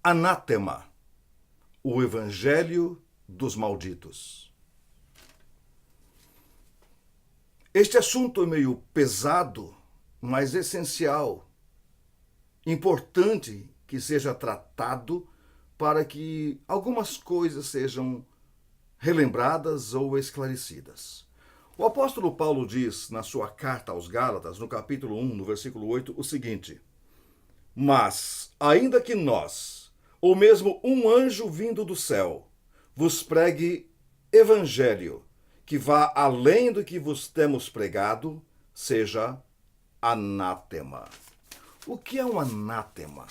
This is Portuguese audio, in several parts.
Anátema, o Evangelho dos Malditos. Este assunto é meio pesado, mas essencial, importante que seja tratado para que algumas coisas sejam relembradas ou esclarecidas. O apóstolo Paulo diz na sua carta aos Gálatas, no capítulo 1, no versículo 8, o seguinte: Mas, ainda que nós, ou mesmo um anjo vindo do céu, vos pregue evangelho, que vá além do que vos temos pregado, seja anátema. O que é um anátema?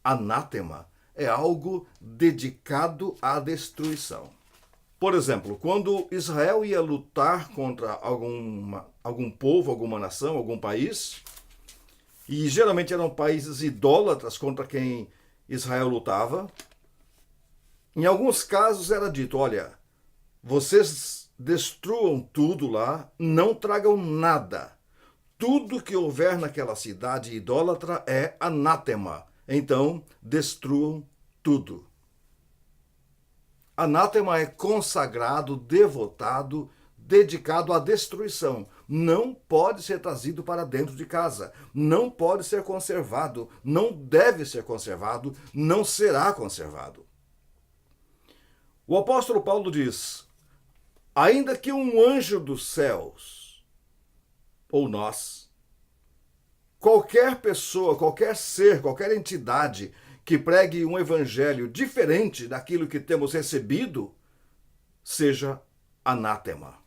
Anátema é algo dedicado à destruição. Por exemplo, quando Israel ia lutar contra algum povo, alguma nação, algum país, e geralmente eram países idólatras contra quem Israel lutava, em alguns casos era dito: olha, vocês destruam tudo lá, não tragam nada. Tudo que houver naquela cidade idólatra é anátema. Então, destruam tudo. Anátema é consagrado, devotado, dedicado à destruição. Não pode ser trazido para dentro de casa. Não pode ser conservado. Não deve ser conservado. Não será conservado. O apóstolo Paulo diz: ainda que um anjo dos céus, ou nós, qualquer pessoa, qualquer ser, qualquer entidade que pregue um evangelho diferente daquilo que temos recebido, seja anátema.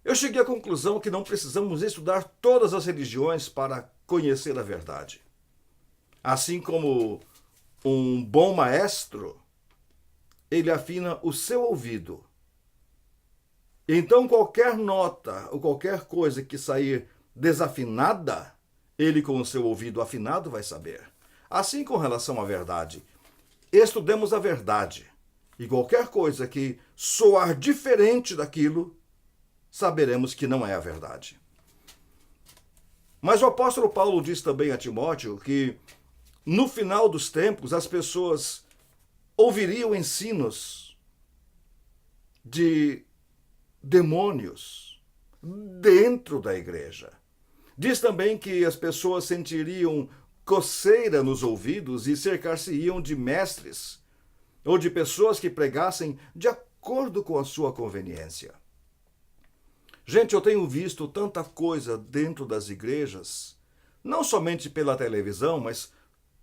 Eu cheguei à conclusão que não precisamos estudar todas as religiões para conhecer a verdade. Assim como um bom maestro, ele afina o seu ouvido. Então, qualquer nota ou qualquer coisa que sair desafinada, ele com o seu ouvido afinado vai saber. Assim com relação à verdade. Estudemos a verdade. E qualquer coisa que soar diferente daquilo, saberemos que não é a verdade. Mas o apóstolo Paulo diz também a Timóteo que no final dos tempos as pessoas ouviriam ensinos de demônios dentro da igreja. Diz também que as pessoas sentiriam coceira nos ouvidos e cercar-se-iam de mestres ou de pessoas que pregassem de acordo com a sua conveniência. Gente, eu tenho visto tanta coisa dentro das igrejas, não somente pela televisão, mas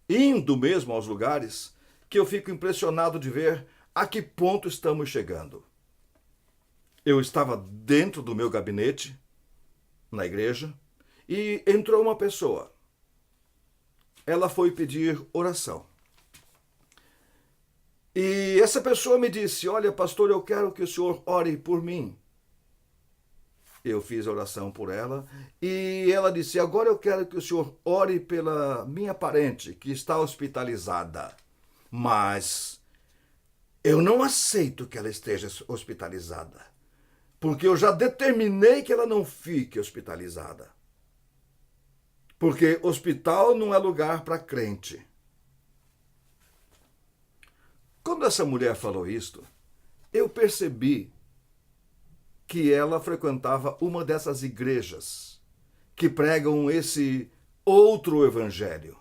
indo mesmo aos lugares, que eu fico impressionado de ver a que ponto estamos chegando. Eu estava dentro do meu gabinete, na igreja, e entrou uma pessoa. Ela foi pedir oração. E essa pessoa me disse: olha, pastor, eu quero que o senhor ore por mim. Eu fiz oração por ela e ela disse: agora eu quero que o senhor ore pela minha parente que está hospitalizada. Mas eu não aceito que ela esteja hospitalizada, porque eu já determinei que ela não fique hospitalizada. Porque hospital não é lugar para crente. Quando essa mulher falou isto, eu percebi que ela frequentava uma dessas igrejas que pregam esse outro evangelho.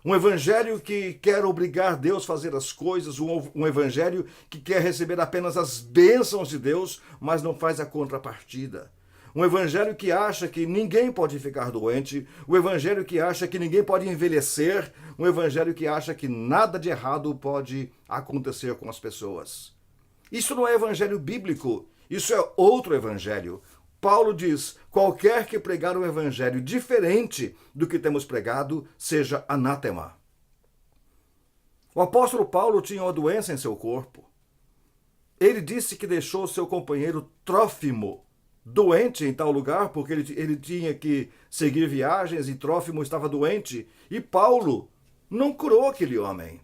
Um evangelho que quer obrigar Deus a fazer as coisas, um evangelho que quer receber apenas as bênçãos de Deus, mas não faz a contrapartida. Um evangelho que acha que ninguém pode ficar doente, um evangelho que acha que ninguém pode envelhecer, um evangelho que acha que nada de errado pode acontecer com as pessoas. Isso não é evangelho bíblico, isso é outro evangelho. Paulo diz: qualquer que pregar um evangelho diferente do que temos pregado, seja anátema. O apóstolo Paulo tinha uma doença em seu corpo. Ele disse que deixou seu companheiro Trófimo doente em tal lugar, porque ele tinha que seguir viagens e Trófimo estava doente. E Paulo não curou aquele homem.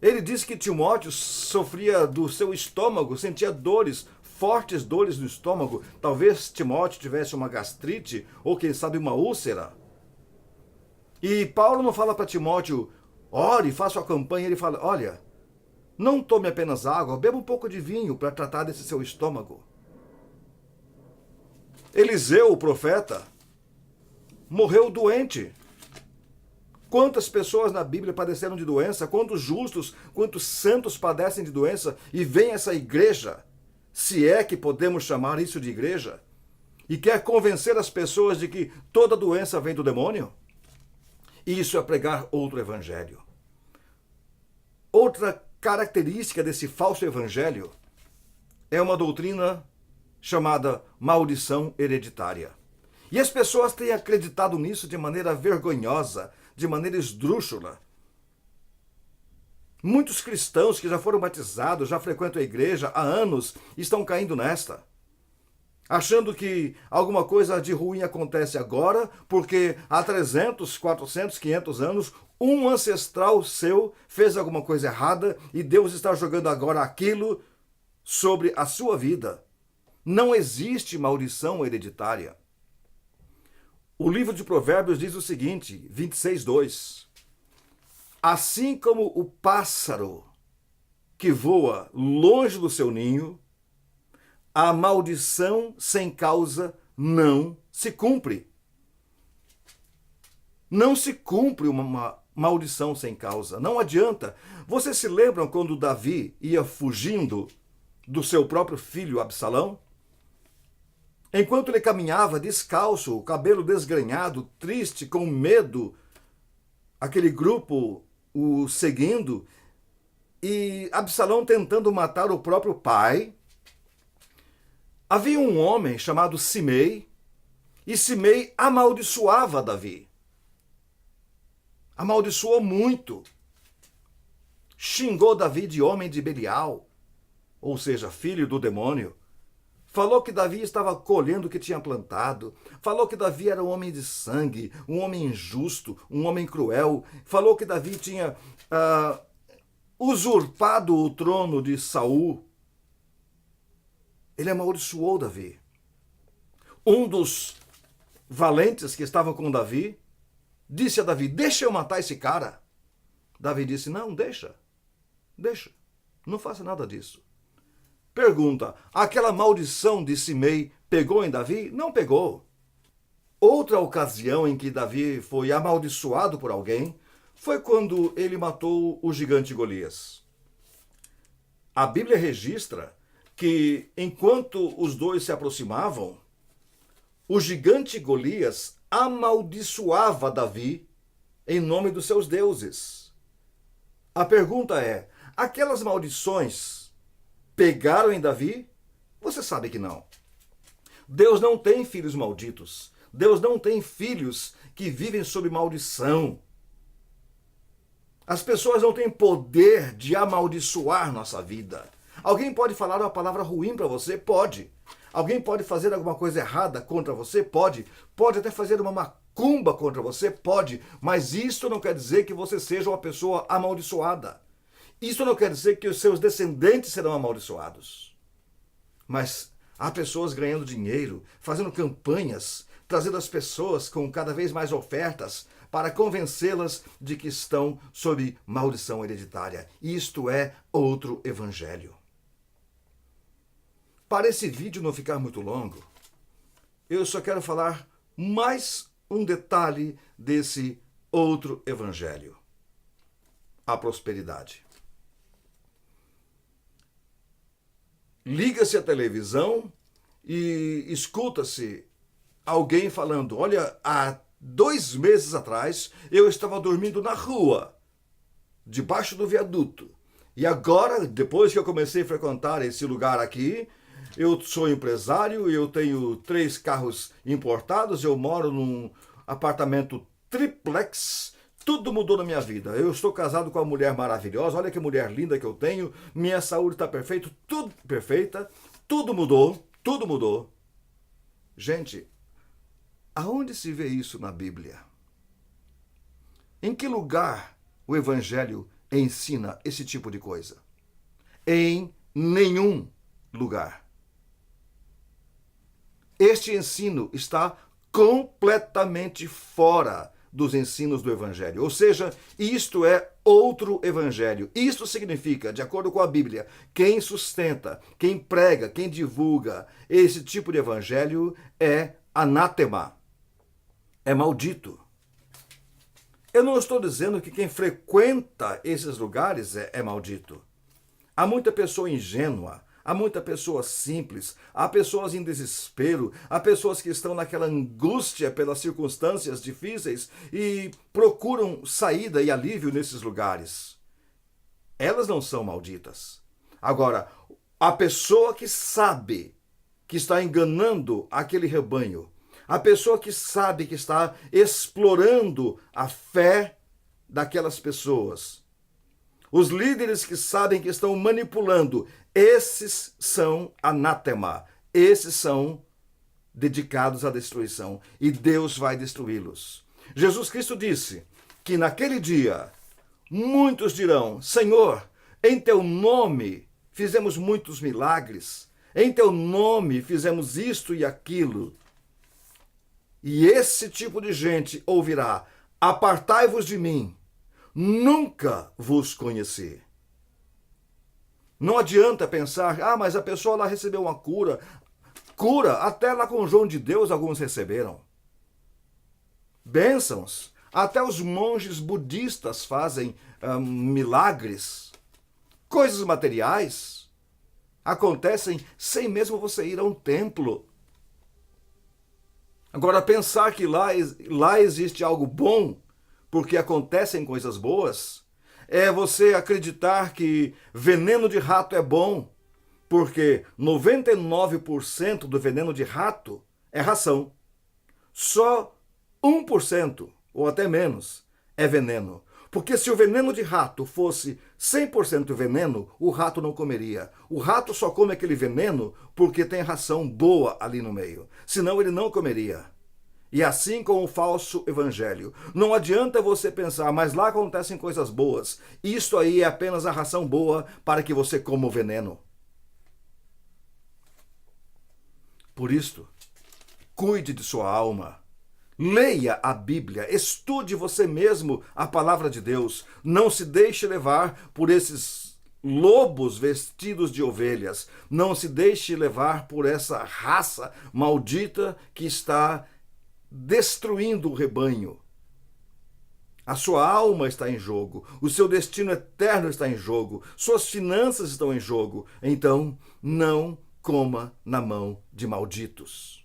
Ele disse que Timóteo sofria do seu estômago, sentia dores, fortes dores no estômago. Talvez Timóteo tivesse uma gastrite ou, quem sabe, uma úlcera. E Paulo não fala para Timóteo: ore, faça a campanha. Ele fala, olha, não tome apenas água, beba um pouco de vinho para tratar desse seu estômago. Eliseu, o profeta, morreu doente. Quantas pessoas na Bíblia padeceram de doença? Quantos justos, quantos santos padecem de doença? E vem essa igreja, se é que podemos chamar isso de igreja, e quer convencer as pessoas de que toda doença vem do demônio? Isso é pregar outro evangelho. Outra característica desse falso evangelho é uma doutrina chamada maldição hereditária. E as pessoas têm acreditado nisso de maneira vergonhosa, de maneira esdrúxula. Muitos cristãos que já foram batizados, já frequentam a igreja há anos, estão caindo nesta, achando que alguma coisa de ruim acontece agora, porque há 300, 400, 500 anos, um ancestral seu fez alguma coisa errada e Deus está jogando agora aquilo sobre a sua vida. Não existe maldição hereditária. O livro de Provérbios diz o seguinte, 26:2. Assim como o pássaro que voa longe do seu ninho, a maldição sem causa não se cumpre. Não se cumpre uma maldição sem causa. Não adianta. Vocês se lembram quando Davi ia fugindo do seu próprio filho Absalão? Enquanto ele caminhava descalço, o cabelo desgrenhado, triste, com medo, aquele grupo o seguindo, e Absalão tentando matar o próprio pai, havia um homem chamado Simei, e Simei amaldiçoava Davi. Amaldiçoou muito. Xingou Davi de homem de Belial, ou seja, filho do demônio. Falou que Davi estava colhendo o que tinha plantado. Falou que Davi era um homem de sangue, um homem injusto, um homem cruel. Falou que Davi tinha usurpado o trono de Saul. Ele amaldiçoou Davi. Um dos valentes que estavam com Davi disse a Davi, deixa eu matar esse cara. Davi disse, não, deixa, não faça nada disso. Pergunta, aquela maldição de Simei pegou em Davi? Não pegou. Outra ocasião em que Davi foi amaldiçoado por alguém foi quando ele matou o gigante Golias. A Bíblia registra que, enquanto os dois se aproximavam, o gigante Golias amaldiçoava Davi em nome dos seus deuses. A pergunta é, aquelas maldições pegaram em Davi? Você sabe que não. Deus não tem filhos malditos. Deus não tem filhos que vivem sob maldição. As pessoas não têm poder de amaldiçoar nossa vida. Alguém pode falar uma palavra ruim para você? Pode. Alguém pode fazer alguma coisa errada contra você? Pode. Pode até fazer uma macumba contra você? Pode. Mas isso não quer dizer que você seja uma pessoa amaldiçoada. Isso não quer dizer que os seus descendentes serão amaldiçoados. Mas há pessoas ganhando dinheiro, fazendo campanhas, trazendo as pessoas com cada vez mais ofertas para convencê-las de que estão sob maldição hereditária. Isto é outro evangelho. Para esse vídeo não ficar muito longo, eu só quero falar mais um detalhe desse outro evangelho: a prosperidade. Liga-se a televisão e escuta-se alguém falando, olha, há 2 meses atrás eu estava dormindo na rua, debaixo do viaduto. E agora, depois que eu comecei a frequentar esse lugar aqui, eu sou empresário, eu tenho 3 carros importados, eu moro num apartamento triplex. Tudo mudou na minha vida. Eu estou casado com uma mulher maravilhosa. Olha que mulher linda que eu tenho. Minha saúde está perfeita. Tudo perfeita. Tudo mudou. Tudo mudou. Gente, aonde se vê isso na Bíblia? Em que lugar o Evangelho ensina esse tipo de coisa? Em nenhum lugar. Este ensino está completamente fora dos ensinos do Evangelho. Ou seja, isto é outro Evangelho. Isto significa, de acordo com a Bíblia, quem sustenta, quem prega, quem divulga esse tipo de Evangelho é anátema, é maldito. Eu não estou dizendo que quem frequenta esses lugares é maldito. Há muita pessoa ingênua, há muita pessoa simples, há pessoas em desespero, há pessoas que estão naquela angústia pelas circunstâncias difíceis e procuram saída e alívio nesses lugares. Elas não são malditas. Agora, a pessoa que sabe que está enganando aquele rebanho, a pessoa que sabe que está explorando a fé daquelas pessoas, os líderes que sabem que estão manipulando, esses são anátema, esses são dedicados à destruição e Deus vai destruí-los. Jesus Cristo disse que naquele dia muitos dirão: Senhor, em teu nome fizemos muitos milagres, em teu nome fizemos isto e aquilo. E esse tipo de gente ouvirá: apartai-vos de mim, nunca vos conheci. Não adianta pensar: mas a pessoa lá recebeu uma cura. Cura, até lá com o João de Deus alguns receberam. Bênçãos, até os monges budistas fazem milagres. Coisas materiais acontecem sem mesmo você ir a um templo. Agora, pensar que lá existe algo bom porque acontecem coisas boas, é você acreditar que veneno de rato é bom, porque 99% do veneno de rato é ração. Só 1%, ou até menos, é veneno. Porque se o veneno de rato fosse 100% veneno, o rato não comeria. O rato só come aquele veneno porque tem ração boa ali no meio. Senão ele não comeria. E assim com o falso evangelho. Não adianta você pensar: mas lá acontecem coisas boas. Isto aí é apenas a ração boa para que você coma o veneno. Por isto, cuide de sua alma. Leia a Bíblia, estude você mesmo a palavra de Deus. Não se deixe levar por esses lobos vestidos de ovelhas. Não se deixe levar por essa raça maldita que está destruindo o rebanho. A sua alma está em jogo, o seu destino eterno está em jogo, suas finanças estão em jogo. Então, não coma na mão de malditos.